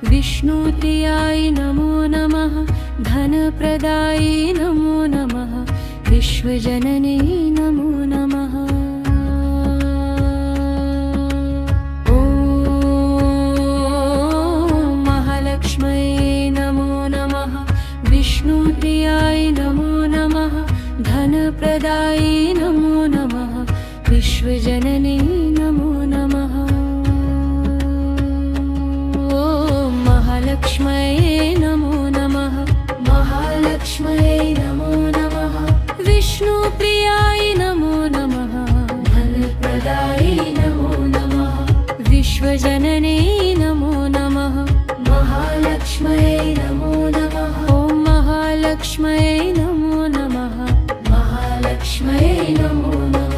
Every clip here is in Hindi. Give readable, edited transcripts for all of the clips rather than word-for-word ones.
विष्णुप्रियाय नमो नमः धनप्रदाय नमो नमः विश्वजननी नमो नमः ॐ महालक्ष्म्यै नमो नमः विष्णुप्रियाय नमो नमः धनप्रदाय नमो नमः विश्वजननी नमो नमः महालक्ष्म्यै नमो नमः महालक्ष्म्यै नमो नमः विष्णुप्रियाय नमो नमः धनप्रदाय नमो नमः विश्वजननी नमो नमः महालक्ष्म्यै नमो नमः ॐ महालक्ष्म्यै नमो नमः महालक्ष्म्यै नमो नमः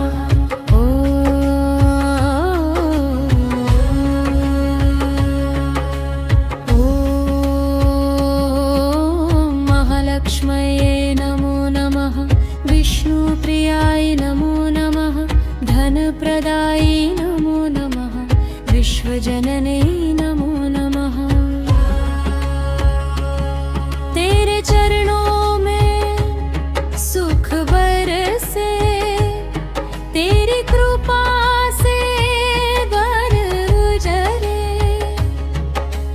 महालक्ष्म्यै नमो नमः विष्णुप्रियाय नमो नमः धनप्रदाय नमो नमः विश्वजननी नमो नमः तेरे चरणों में सुख बरसे तेरी कृपा से वर उजले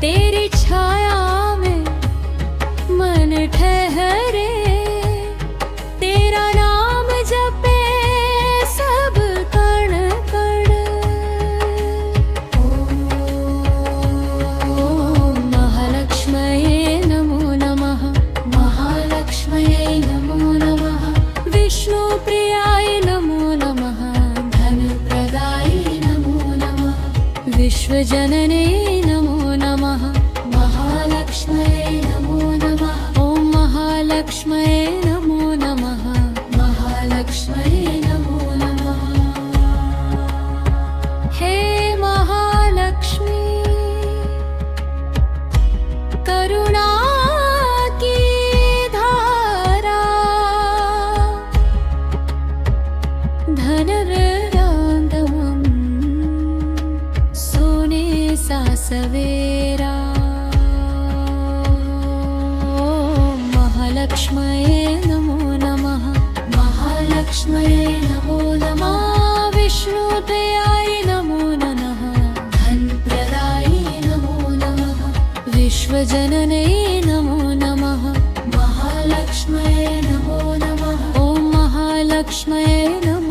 तेरी छाया में मन ठहरे तेरा नाम जपे सब कण कण ॐ महालक्ष्म्यै नमो नमः महालक्ष्म्यै नमो नमः विष्णुप्रियाय नमो नमः धनप्रदाय नमो नमः विश्वजननी नमो नमः महालक्ष्म्यै नमो नमः ॐ महालक्ष्म्यै नमो नमः महालक्ष्म्यै नमो नमः हे महालक्ष्मी करुणा की धारा धनवृदान्तमं सोने सा सवेरा महालक्ष्म्यै नमो नमः महालक्ष्म्यै नमो नमः विष्णुप्रियाय नमो नमः धनप्रदाय नमो नमः विश्वजननी नमो नमः महालक्ष्म्यै नमो नमः ॐ महालक्ष्म्यै नमः